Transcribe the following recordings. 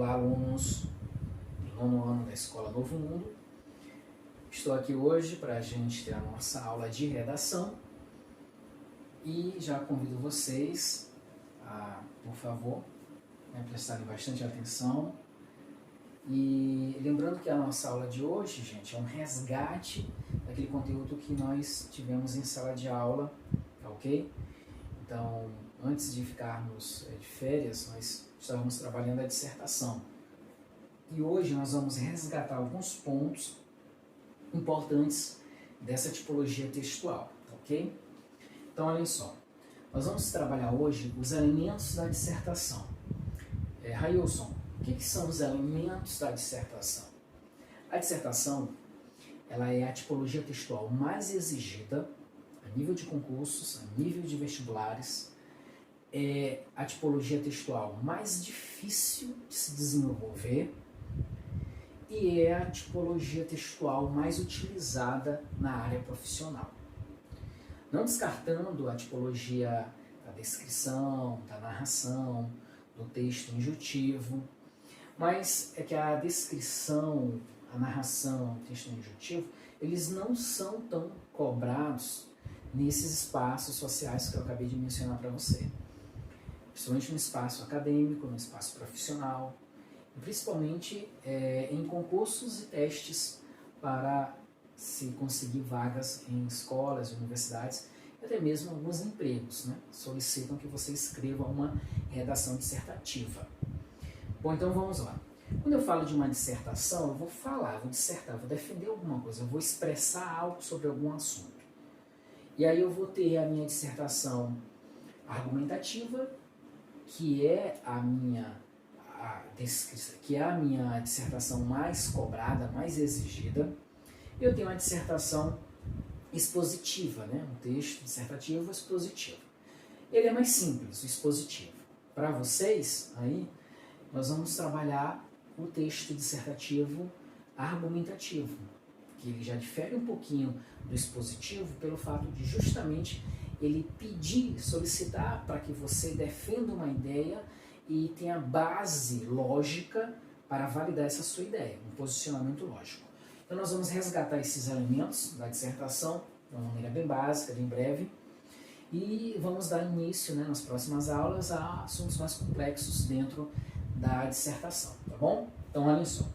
Olá, alunos do 9º ano da Escola Novo Mundo. Estou aqui hoje para a gente ter a nossa aula de redação e já convido vocês a, por favor, prestarem bastante atenção. E lembrando que a nossa aula de hoje, gente, é um resgate daquele conteúdo que nós tivemos em sala de aula, tá ok? Então, antes de ficarmos de férias, nós estávamos trabalhando a dissertação. E hoje nós vamos resgatar alguns pontos importantes dessa tipologia textual, tá ok? Então, olhem só. Nós vamos trabalhar hoje os elementos da dissertação. Railson, o que são os elementos da dissertação? A dissertação, ela é a tipologia textual mais exigida a nível de concursos, a nível de vestibulares, é a tipologia textual mais difícil de se desenvolver e é a tipologia textual mais utilizada na área profissional. Não descartando a tipologia da descrição, da narração, do texto injuntivo, mas é que a descrição, a narração, o texto injuntivo, eles não são tão cobrados nesses espaços sociais que eu acabei de mencionar para você. Principalmente no espaço acadêmico, no espaço profissional, e principalmente em concursos e testes para se conseguir vagas em escolas, universidades, e até mesmo alguns empregos, né? Solicitam que você escreva uma redação dissertativa. Bom, então vamos lá. Quando eu falo de uma dissertação, eu vou falar, vou dissertar, vou defender alguma coisa, eu vou expressar algo sobre algum assunto. E aí eu vou ter a minha dissertação argumentativa, que é a minha dissertação mais cobrada, mais exigida. Eu tenho uma dissertação expositiva, né? Um texto dissertativo expositivo. Ele é mais simples, o expositivo. Para vocês, aí, nós vamos trabalhar o texto dissertativo argumentativo, que ele já difere um pouquinho do expositivo pelo fato de justamente ele pedir, solicitar para que você defenda uma ideia e tenha base lógica para validar essa sua ideia, um posicionamento lógico. Então nós vamos resgatar esses elementos da dissertação de uma maneira bem básica, bem breve, e vamos dar início, né, nas próximas aulas a assuntos mais complexos dentro da dissertação, tá bom? Então olhem só.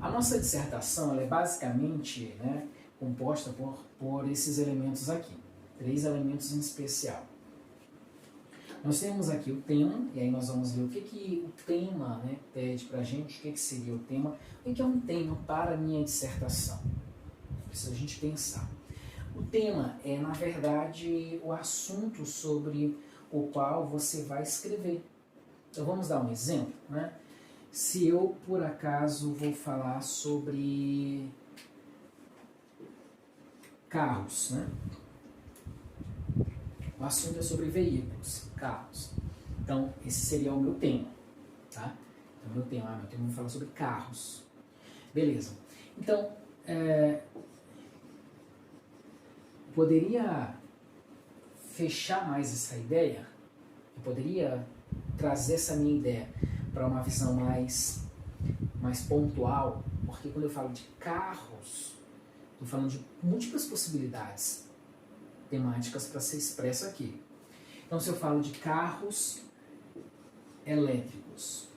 A nossa dissertação ela é basicamente, né, composta por esses elementos aqui, 3 elementos em especial. Nós temos aqui o tema, e aí nós vamos ver o que o tema, né, pede para a gente, o que seria o tema, o que é um tema para a minha dissertação. Precisa a gente pensar. O tema é, na verdade, o assunto sobre o qual você vai escrever. Então vamos dar um exemplo, né? Se eu, por acaso, vou falar sobre carros, né? O assunto é sobre veículos, carros. Então, esse seria o meu tema, tá? Então, meu tema vai falar sobre carros. Beleza. Então, poderia fechar mais essa ideia? Eu poderia trazer essa minha ideia para uma visão mais pontual, porque quando eu falo de carros, estou falando de múltiplas possibilidades temáticas para ser expresso aqui. Então, se eu falo de carros elétricos,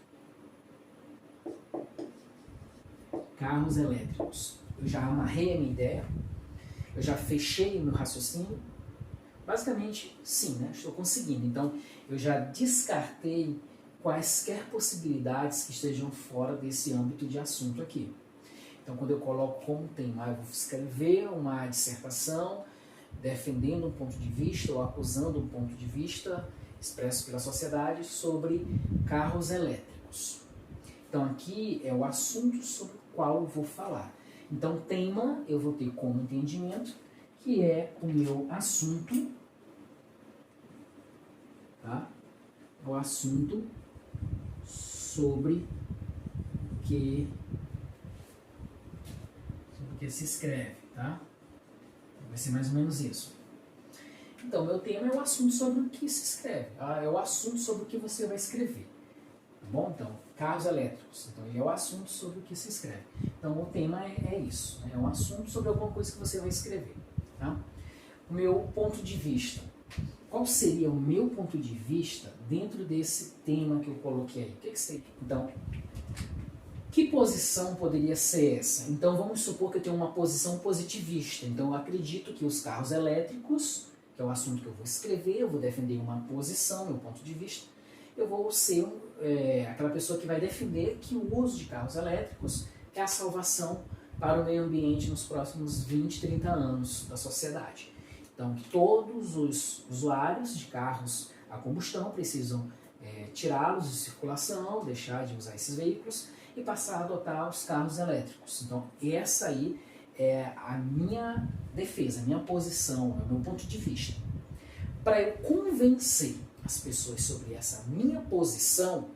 eu já amarrei a minha ideia, eu já fechei o meu raciocínio. Basicamente, sim, né? Estou conseguindo. Então, eu já descartei quaisquer possibilidades que estejam fora desse âmbito de assunto aqui. Então, quando eu coloco como tema, eu vou escrever uma dissertação defendendo um ponto de vista ou acusando um ponto de vista expresso pela sociedade sobre carros elétricos. Então, aqui é o assunto sobre o qual eu vou falar. Então, tema eu vou ter como entendimento, que é o meu assunto, tá? O assunto sobre que se escreve, tá? Vai ser mais ou menos isso. Então, meu tema é o assunto sobre o que se escreve, tá? É o assunto sobre o que você vai escrever, tá bom? Então, carros elétricos. Então, ele é o assunto sobre o que se escreve. Então, o tema é isso, né? É um assunto sobre alguma coisa que você vai escrever. Tá? O meu ponto de vista. Qual seria o meu ponto de vista dentro desse tema que eu coloquei aí? O que seria? Então, que posição poderia ser essa? Então, vamos supor que eu tenho uma posição positivista. Então, eu acredito que os carros elétricos, que é o assunto que eu vou escrever, eu vou defender uma posição, meu ponto de vista, eu vou ser aquela pessoa que vai defender que o uso de carros elétricos é a salvação para o meio ambiente nos próximos 20, 30 anos da sociedade. Então, que todos os usuários de carros a combustão precisam tirá-los de circulação, deixar de usar esses veículos e passar a adotar os carros elétricos. Então, essa aí é a minha defesa, a minha posição, é o meu ponto de vista. Para eu convencer as pessoas sobre essa minha posição,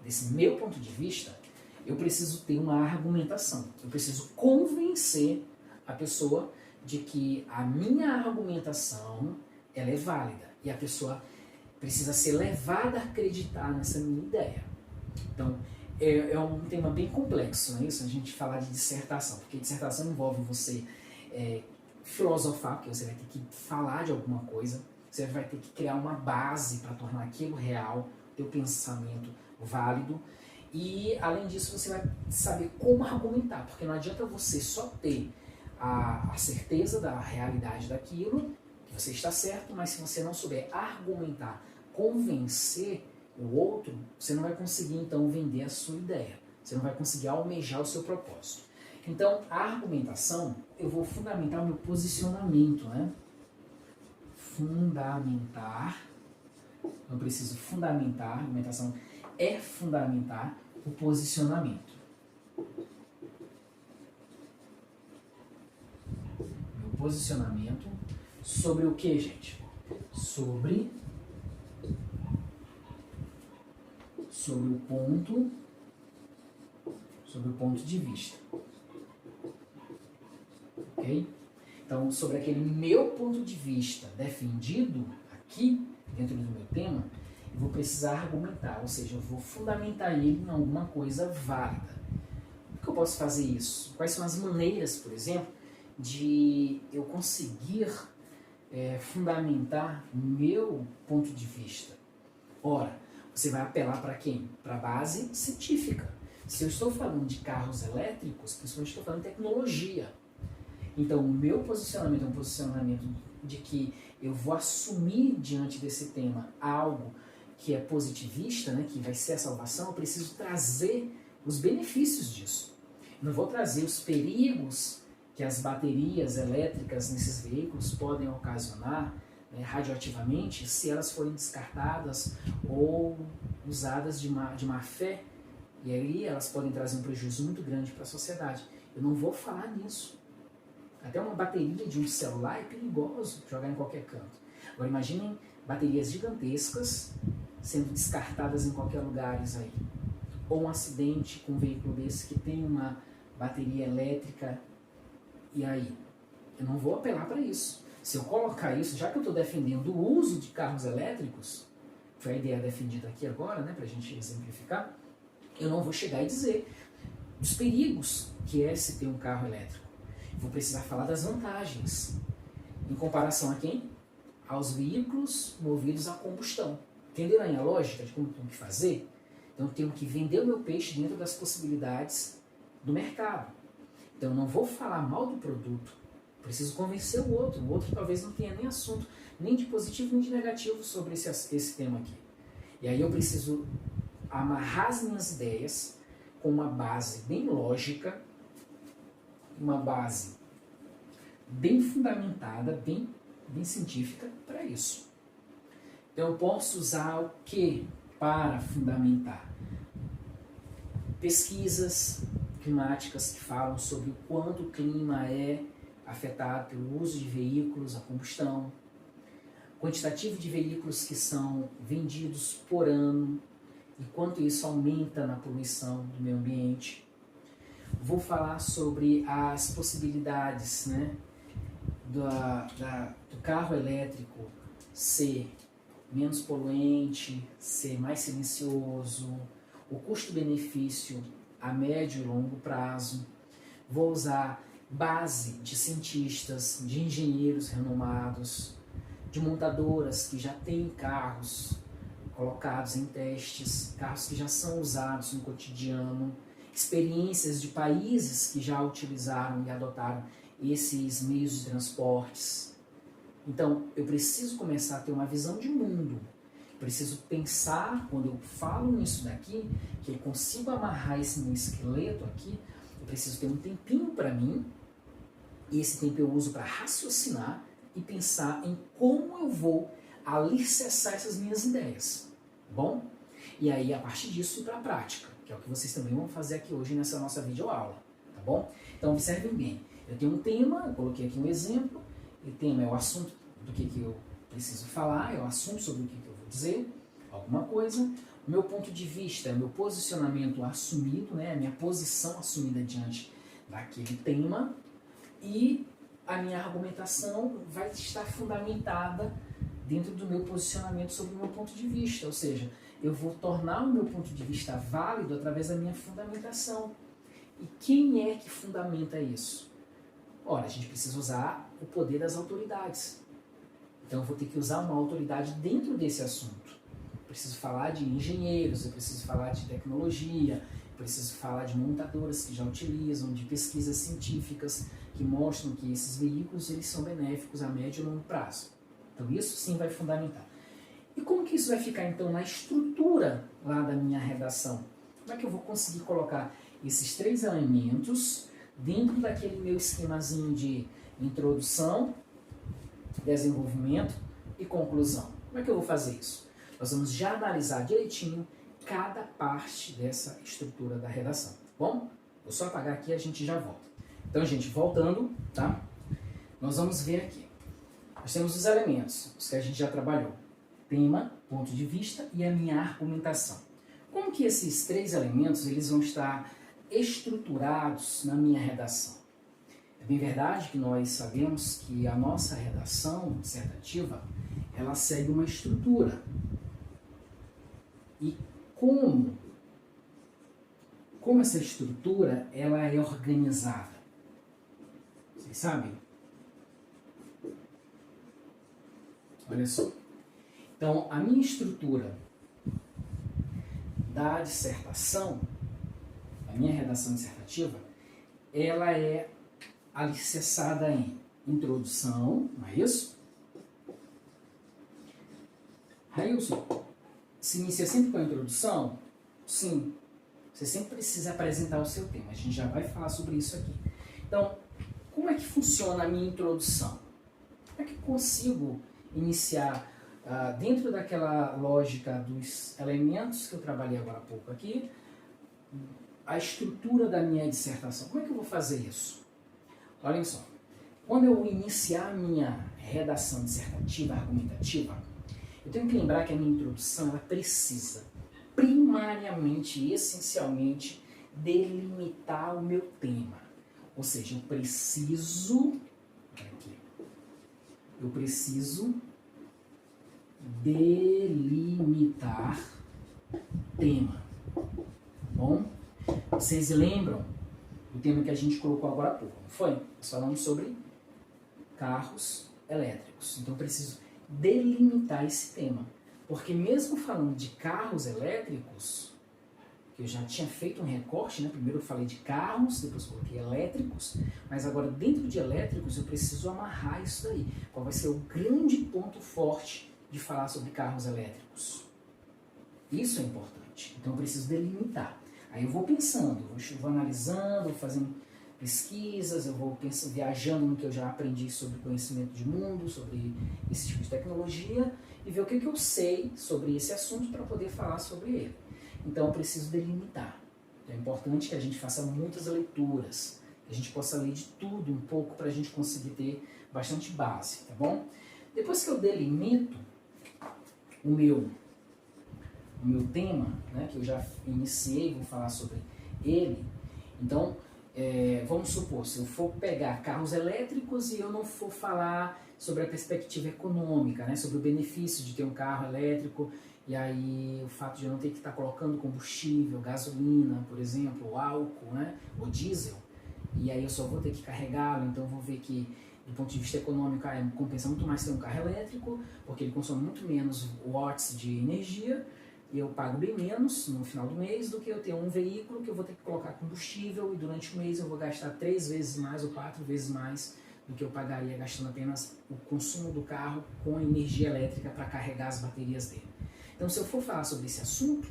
desse meu ponto de vista, eu preciso ter uma argumentação. Eu preciso convencer a pessoa de que a minha argumentação ela é válida e a pessoa precisa ser levada a acreditar nessa minha ideia. Então, é um tema bem complexo, não é isso? A gente falar de dissertação, porque dissertação envolve você filosofar, porque você vai ter que falar de alguma coisa, você vai ter que criar uma base para tornar aquilo real, teu pensamento válido, e além disso você vai saber como argumentar, porque não adianta você só ter a certeza da realidade daquilo, que você está certo, mas se você não souber argumentar, convencer o outro, você não vai conseguir então vender a sua ideia, você não vai conseguir almejar o seu propósito. Então, a argumentação, eu vou fundamentar o meu posicionamento, né? Fundamentar, eu preciso fundamentar, a argumentação é fundamentar o posicionamento. Meu posicionamento sobre o que, gente? Sobre o ponto de vista. Ok? Então, sobre aquele meu ponto de vista defendido aqui, dentro do meu tema, eu vou precisar argumentar, ou seja, eu vou fundamentar ele em alguma coisa válida. Como que eu posso fazer isso? Quais são as maneiras, por exemplo, de eu conseguir fundamentar o meu ponto de vista? Ora, você vai apelar para quem? Para a base científica. Se eu estou falando de carros elétricos, principalmente estou falando de tecnologia. Então, o meu posicionamento é um posicionamento de que eu vou assumir diante desse tema algo que é positivista, né, que vai ser a salvação. Eu preciso trazer os benefícios disso. Eu não vou trazer os perigos que as baterias elétricas nesses veículos podem ocasionar radioativamente se elas forem descartadas ou usadas de má fé. E aí elas podem trazer um prejuízo muito grande para a sociedade. Eu não vou falar nisso. Até uma bateria de um celular é perigoso jogar em qualquer canto. Agora imaginem baterias gigantescas sendo descartadas em qualquer lugar aí. Ou um acidente com um veículo desse que tem uma bateria elétrica. E aí? Eu não vou apelar para isso. Se eu colocar isso, já que eu estou defendendo o uso de carros elétricos, foi a ideia defendida aqui agora, né, para a gente exemplificar, eu não vou chegar e dizer os perigos que é se ter um carro elétrico. Vou precisar falar das vantagens. Em comparação a quem? Aos veículos movidos a combustão. Entenderam aí a lógica de como eu tenho que fazer? Então eu tenho que vender o meu peixe dentro das possibilidades do mercado. Então eu não vou falar mal do produto. Preciso convencer o outro. O outro talvez não tenha nem assunto, nem de positivo nem de negativo sobre esse tema aqui. E aí eu preciso amarrar as minhas ideias com uma base bem lógica, uma base bem fundamentada, bem científica para isso. Então eu posso usar o que para fundamentar? Pesquisas climáticas que falam sobre o quanto o clima é afetado pelo uso de veículos a combustão, quantitativo de veículos que são vendidos por ano e quanto isso aumenta na poluição do meio ambiente. Vou falar sobre as possibilidades, né, do carro elétrico ser menos poluente, ser mais silencioso, o custo-benefício a médio e longo prazo, vou usar base de cientistas, de engenheiros renomados, de montadoras que já têm carros colocados em testes, carros que já são usados no cotidiano, experiências de países que já utilizaram e adotaram esses meios de transportes. Então, eu preciso começar a ter uma visão de mundo. Preciso pensar, quando eu falo nisso daqui, que eu consigo amarrar esse meu esqueleto aqui, eu preciso ter um tempinho para mim, e esse tempo eu uso para raciocinar e pensar em como eu vou alicerçar essas minhas ideias, tá bom? E aí, a partir disso, ir para a prática, que é o que vocês também vão fazer aqui hoje nessa nossa videoaula, tá bom? Então, observem bem, eu tenho um tema, eu coloquei aqui um exemplo, e o tema é o assunto do que eu preciso falar, é o assunto sobre o que eu vou dizer, alguma coisa. O meu ponto de vista, é o meu posicionamento assumido, né, a minha posição assumida diante daquele tema, e a minha argumentação vai estar fundamentada dentro do meu posicionamento sobre o meu ponto de vista, ou seja, eu vou tornar o meu ponto de vista válido através da minha fundamentação. E quem é que fundamenta isso? Ora, a gente precisa usar o poder das autoridades. Então eu vou ter que usar uma autoridade dentro desse assunto. Eu preciso falar de engenheiros, eu preciso falar de tecnologia, eu preciso falar de montadoras que já utilizam, de pesquisas científicas que mostram que esses veículos eles são benéficos a médio e longo prazo. Então isso sim vai fundamentar. E como que isso vai ficar então na estrutura lá da minha redação? Como é que eu vou conseguir colocar esses 3 elementos dentro daquele meu esquemazinho de introdução, desenvolvimento e conclusão? Como é que eu vou fazer isso? Nós vamos já analisar direitinho cada parte dessa estrutura da redação, tá bom? Vou só apagar aqui e a gente já volta. Então, gente, voltando, tá? Nós vamos ver aqui. Nós temos os elementos, os que a gente já trabalhou. Tema, ponto de vista e a minha argumentação. Como que esses 3 elementos eles vão estar estruturados na minha redação? É bem verdade que nós sabemos que a nossa redação dissertativa, ela segue uma estrutura. E como essa estrutura ela é organizada? Vocês sabem? Olha só. Então, a minha estrutura da dissertação, a minha redação dissertativa, ela é alicerçada em introdução, não é isso? Railson, se inicia sempre com a introdução? Sim. Você sempre precisa apresentar o seu tema. A gente já vai falar sobre isso aqui. Então, como é que funciona a minha introdução? Como é que eu consigo iniciar dentro daquela lógica dos elementos que eu trabalhei agora há pouco aqui, a estrutura da minha dissertação? Como é que eu vou fazer isso? Olhem só. Quando eu iniciar a minha redação dissertativa, argumentativa, eu tenho que lembrar que a minha introdução ela precisa, primariamente e essencialmente, delimitar o meu tema. Ou seja, eu preciso delimitar tema. Tá bom? Vocês lembram do tema que a gente colocou agora há pouco, não foi? Nós falamos sobre carros elétricos. Então eu preciso delimitar esse tema. Porque mesmo falando de carros elétricos, que eu já tinha feito um recorte, né? Primeiro eu falei de carros, depois coloquei elétricos, mas agora dentro de elétricos eu preciso amarrar isso daí. Qual vai ser o grande ponto forte de falar sobre carros elétricos? Isso é importante. Então eu preciso delimitar. Aí eu vou pensando, vou analisando, vou fazendo pesquisas, eu vou viajando no que eu já aprendi sobre conhecimento de mundo, sobre esse tipo de tecnologia, e ver o que eu sei sobre esse assunto para poder falar sobre ele. Então eu preciso delimitar. Então, é importante que a gente faça muitas leituras, que a gente possa ler de tudo um pouco para a gente conseguir ter bastante base, tá bom? Depois que eu delimito o meu tema, né, que eu já iniciei, vou falar sobre ele, então vamos supor, se eu for pegar carros elétricos e eu não for falar sobre a perspectiva econômica, né, sobre o benefício de ter um carro elétrico E aí o fato de eu não ter que estar colocando combustível, gasolina, por exemplo, ou álcool, né, ou diesel, e aí eu só vou ter que carregá-lo, então eu vou ver que do ponto de vista econômico compensa muito mais ter um carro elétrico, porque ele consome muito menos watts de energia, e eu pago bem menos no final do mês do que eu ter um veículo que eu vou ter que colocar combustível e durante o mês eu vou gastar 3 vezes mais ou 4 vezes mais do que eu pagaria gastando apenas o consumo do carro com energia elétrica para carregar as baterias dele. Então, se eu for falar sobre esse assunto,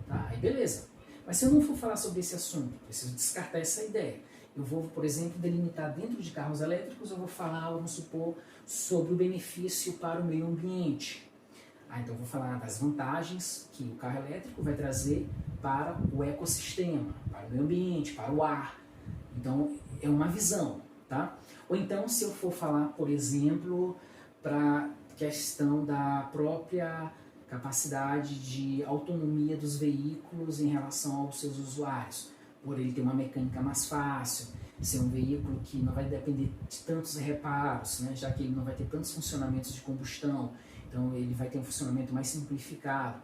tá, aí beleza. Mas se eu não for falar sobre esse assunto, preciso descartar essa ideia. Eu vou, por exemplo, delimitar dentro de carros elétricos, eu vou falar, vamos supor, sobre o benefício para o meio ambiente. Então eu vou falar das vantagens que o carro elétrico vai trazer para o ecossistema, para o meio ambiente, para o ar. Então, é uma visão, tá? Ou então, se eu for falar, por exemplo, para a questão da própria capacidade de autonomia dos veículos em relação aos seus usuários, por ele ter uma mecânica mais fácil, ser um veículo que não vai depender de tantos reparos, né, já que ele não vai ter tantos funcionamentos de combustão, então ele vai ter um funcionamento mais simplificado,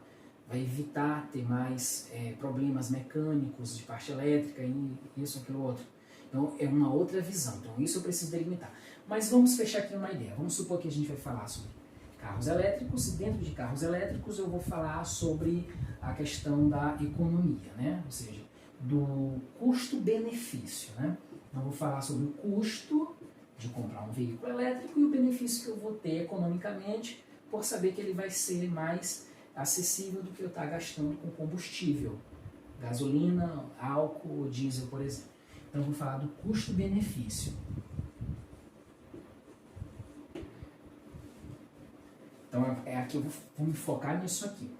vai evitar ter mais problemas mecânicos de parte elétrica, e isso, aquilo, outro. Então é uma outra visão, então isso eu preciso delimitar. Mas vamos fechar aqui uma ideia, vamos supor que a gente vai falar sobre carros elétricos, e dentro de carros elétricos eu vou falar sobre a questão da economia, né? Ou seja, do custo-benefício, né? Então, eu vou falar sobre o custo de comprar um veículo elétrico e o benefício que eu vou ter economicamente por saber que ele vai ser mais acessível do que eu estar gastando com combustível, gasolina, álcool, diesel, por exemplo. Então, eu vou falar do custo-benefício. Então, aqui eu vou me focar nisso aqui.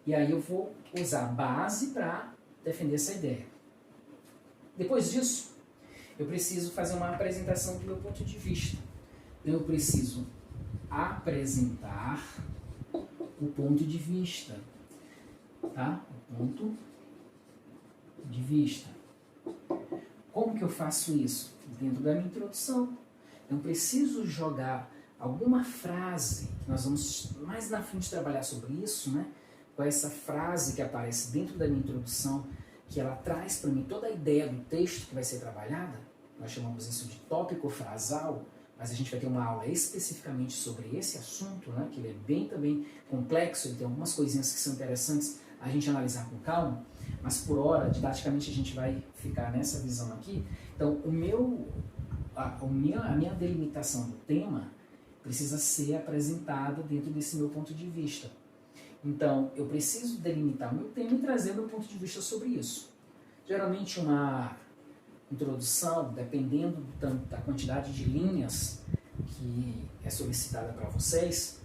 E aí eu vou usar a base para defender essa ideia. Depois disso, eu preciso fazer uma apresentação do meu ponto de vista. Eu preciso apresentar o ponto de vista, tá? O ponto de vista. Como que eu faço isso? Dentro da minha introdução. Eu preciso jogar alguma frase, que nós vamos mais na frente trabalhar sobre isso, né? Com essa frase que aparece dentro da minha introdução, que ela traz para mim toda a ideia do texto que vai ser trabalhada. Nós chamamos isso de tópico frasal, mas a gente vai ter uma aula especificamente sobre esse assunto, né? Que ele é bem também complexo, ele tem algumas coisinhas que são interessantes a gente analisar com calma, mas por hora, didaticamente, a gente vai ficar nessa visão aqui. Então, a minha delimitação do tema precisa ser apresentada dentro desse meu ponto de vista. Então, eu preciso delimitar o meu tema e trazer o meu ponto de vista sobre isso. Geralmente, uma introdução, dependendo da quantidade de linhas que é solicitada para vocês,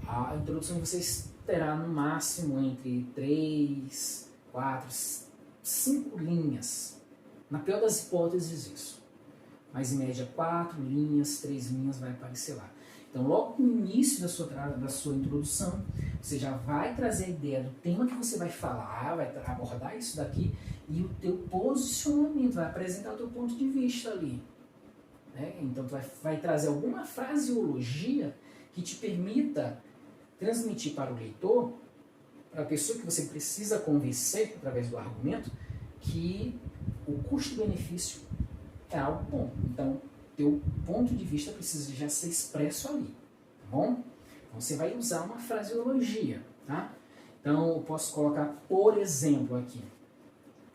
a introdução de vocês terá no máximo entre 3, 4, 5 linhas. Na pior das hipóteses, isso. Mas em média 4 linhas, 3 linhas vai aparecer lá. Então, logo no início da sua introdução, você já vai trazer a ideia do tema que você vai falar, vai abordar isso daqui, e o teu posicionamento, vai apresentar o teu ponto de vista ali. Né? Então, tu vai trazer alguma fraseologia que te permita transmitir para o leitor, para a pessoa que você precisa convencer, através do argumento, que o custo-benefício é algo bom. Então, teu ponto de vista precisa já ser expresso ali, tá bom? Então, você vai usar uma fraseologia, tá? Então, eu posso colocar, por exemplo, aqui.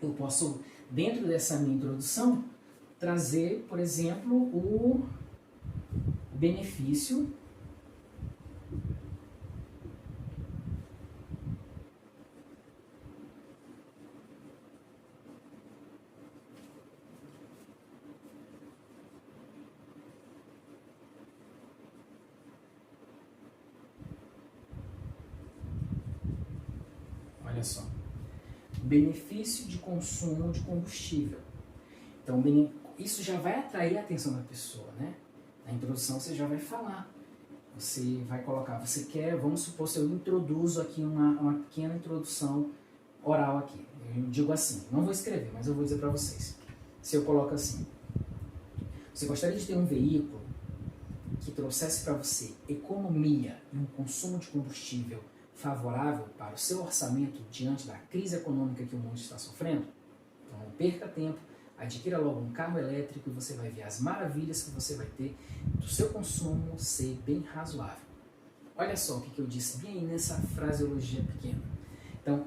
Eu posso, dentro dessa minha introdução, trazer, por exemplo, o benefício olha só, benefício de consumo de combustível. Então, isso já vai atrair a atenção da pessoa, né? Na introdução você já vai falar. Você vai colocar, você quer, vamos supor, se eu introduzo aqui uma pequena introdução oral aqui. Eu digo assim, não vou escrever, mas eu vou dizer para vocês. Se eu coloco assim, você gostaria de ter um veículo que trouxesse para você economia e um consumo de combustível favorável para o seu orçamento diante da crise econômica que o mundo está sofrendo? Então não perca tempo, adquira logo um carro elétrico e você vai ver as maravilhas que você vai ter do seu consumo ser bem razoável. Olha só o que eu disse bem aí nessa fraseologia pequena. Então,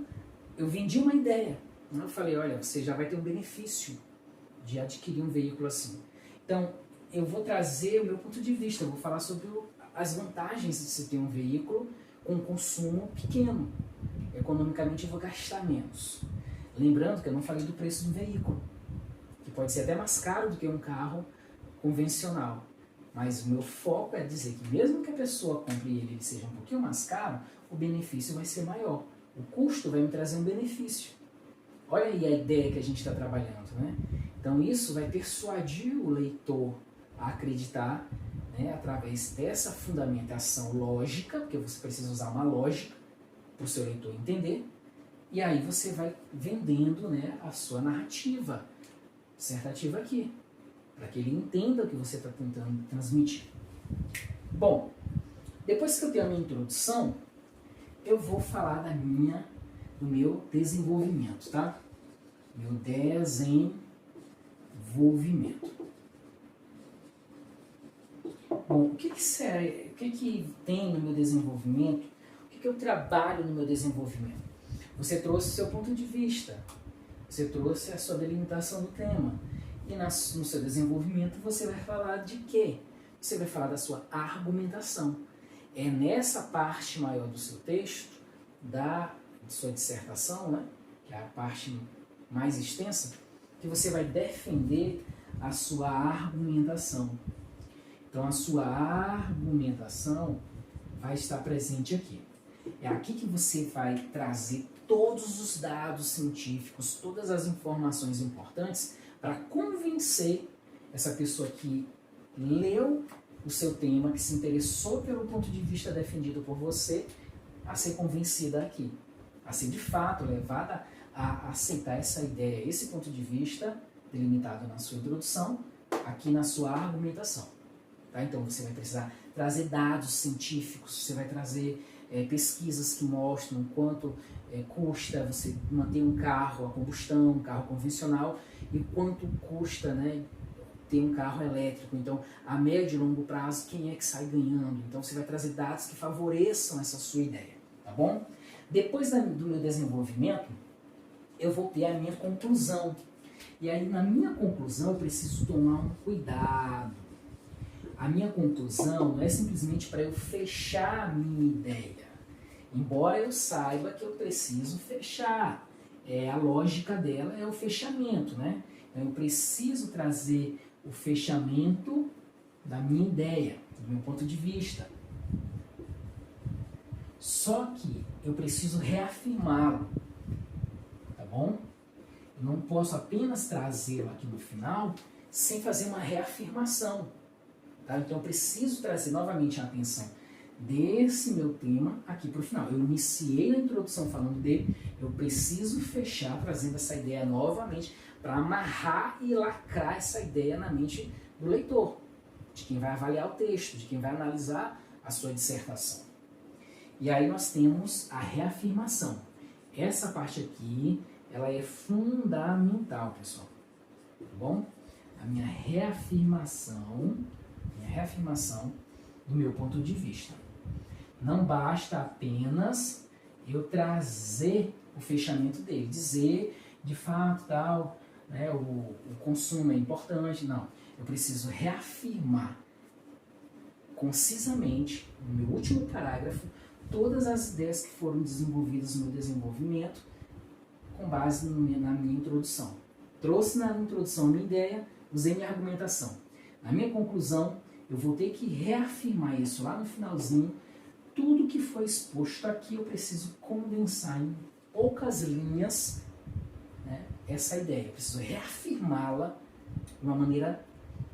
eu vendi uma ideia. Eu falei, olha, você já vai ter um benefício de adquirir um veículo assim. Então, eu vou trazer o meu ponto de vista, eu vou falar sobre as vantagens de se ter um veículo com consumo pequeno. Economicamente eu vou gastar menos. Lembrando que eu não falei do preço do veículo, que pode ser até mais caro do que um carro convencional. Mas o meu foco é dizer que mesmo que a pessoa compre ele seja um pouquinho mais caro, o benefício vai ser maior. O custo vai me trazer um benefício. Olha aí a ideia que a gente está trabalhando, né? Então isso vai persuadir o leitor a acreditar, né, através dessa fundamentação lógica, porque você precisa usar uma lógica para o seu leitor entender, e aí você vai vendendo, né, a sua narrativa dissertativa aqui, para que ele entenda o que você está tentando transmitir. Bom, depois que eu tenho a minha introdução, eu vou falar do meu desenvolvimento, tá? Meu desenvolvimento. Bom, o que tem no meu desenvolvimento? O que eu trabalho no meu desenvolvimento? Você trouxe o seu ponto de vista, você trouxe a sua delimitação do tema. E no seu desenvolvimento você vai falar de quê? Você vai falar da sua argumentação. É nessa parte maior do seu texto, da sua dissertação, né, que é a parte mais extensa, que você vai defender a sua argumentação. Então a sua argumentação vai estar presente aqui. É aqui que você vai trazer todos os dados científicos, todas as informações importantes para convencer essa pessoa que leu o seu tema, que se interessou pelo ponto de vista defendido por você, a ser convencida aqui, a ser de fato levada a aceitar essa ideia, esse ponto de vista delimitado na sua introdução, aqui na sua argumentação. Tá? Então você vai precisar trazer dados científicos, você vai trazer pesquisas que mostram quanto custa você manter um carro a combustão, um carro convencional, e quanto custa, né, ter um carro elétrico. Então, a médio e longo prazo, quem é que sai ganhando? Então, você vai trazer dados que favoreçam essa sua ideia, tá bom? Depois do meu desenvolvimento, eu vou ter a minha conclusão. E aí, na minha conclusão, eu preciso tomar um cuidado. A minha conclusão não é simplesmente para eu fechar a minha ideia. Embora eu saiba que eu preciso fechar. A lógica dela é o fechamento, né? Então, eu preciso trazer o fechamento da minha ideia, do meu ponto de vista. Só que eu preciso reafirmá-lo, tá bom? Eu não posso apenas trazê-lo aqui no final sem fazer uma reafirmação. Tá? Então eu preciso trazer novamente a atenção desse meu tema aqui para o final. Eu iniciei na introdução falando dele, eu preciso fechar trazendo essa ideia novamente para amarrar e lacrar essa ideia na mente do leitor, de quem vai avaliar o texto, de quem vai analisar a sua dissertação. E aí nós temos a reafirmação. Essa parte aqui, ela é fundamental, pessoal. Tá bom? A minha reafirmação do meu ponto de vista. Não basta apenas eu trazer o fechamento dele, dizer de fato tal, né, o consumo é importante, não. Eu preciso reafirmar concisamente, no meu último parágrafo, todas as ideias que foram desenvolvidas no meu desenvolvimento com base na minha introdução. Trouxe na introdução a minha ideia, usei minha argumentação. Na minha conclusão, eu vou ter que reafirmar isso lá no finalzinho. Tudo que foi exposto aqui eu preciso condensar em poucas linhas, né, essa ideia. Eu preciso reafirmá-la de uma maneira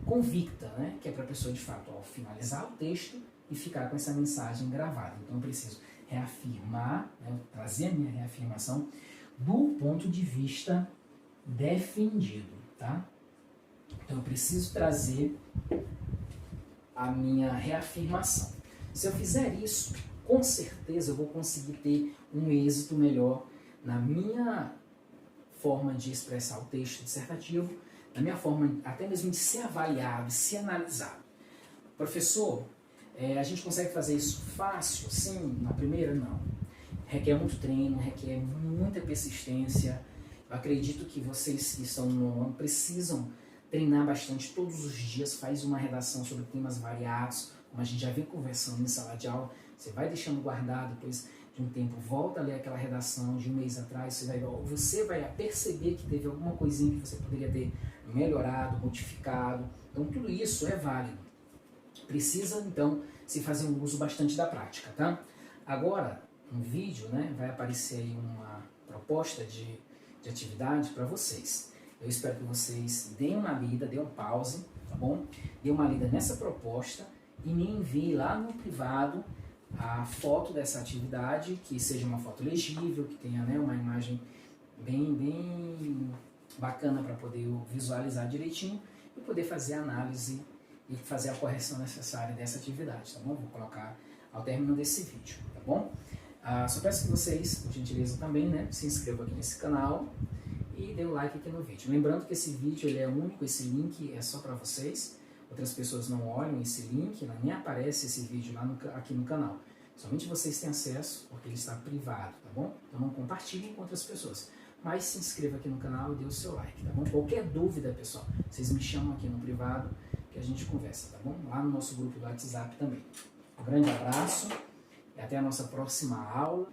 convicta, né, que é para a pessoa, de fato, ao finalizar o texto e ficar com essa mensagem gravada. Então eu preciso reafirmar, né, trazer a minha reafirmação do ponto de vista defendido. Tá? Então eu preciso trazer a minha reafirmação. Se eu fizer isso com certeza eu vou conseguir ter um êxito melhor na minha forma de expressar o texto dissertativo, na minha forma até mesmo de ser avaliado, de ser analisado. Professor, a gente consegue fazer isso fácil, sim, na primeira? Não. Requer muito treino, requer muita persistência. Eu acredito que vocês que estão no ano precisam treinar bastante todos os dias, faz uma redação sobre temas variados, como a gente já vem conversando em sala de aula, você vai deixando guardado, depois de um tempo volta a ler aquela redação de um mês atrás, você vai perceber que teve alguma coisinha que você poderia ter melhorado, modificado. Então tudo isso é válido. Precisa então se fazer um uso bastante da prática, tá? Agora, no vídeo, né, vai aparecer aí uma proposta de atividade para vocês. Eu espero que vocês deem uma lida, deem um pause, tá bom? Deem uma lida nessa proposta e me enviem lá no privado a foto dessa atividade, que seja uma foto legível, que tenha, né, uma imagem bem bacana para poder visualizar direitinho e poder fazer a análise e fazer a correção necessária dessa atividade, tá bom? Vou colocar ao término desse vídeo, tá bom? Só peço que vocês, por gentileza também, né, se inscrevam aqui nesse canal e dê um like aqui no vídeo. Lembrando que esse vídeo ele é único, esse link é só para vocês, outras pessoas não olham esse link, nem aparece esse vídeo lá aqui no canal. Somente vocês têm acesso, porque ele está privado, tá bom? Então não compartilhem com outras pessoas. Mas se inscreva aqui no canal e dê o seu like, tá bom? Qualquer dúvida, pessoal, vocês me chamam aqui no privado que a gente conversa, tá bom? Lá no nosso grupo do WhatsApp também. Um grande abraço e até a nossa próxima aula.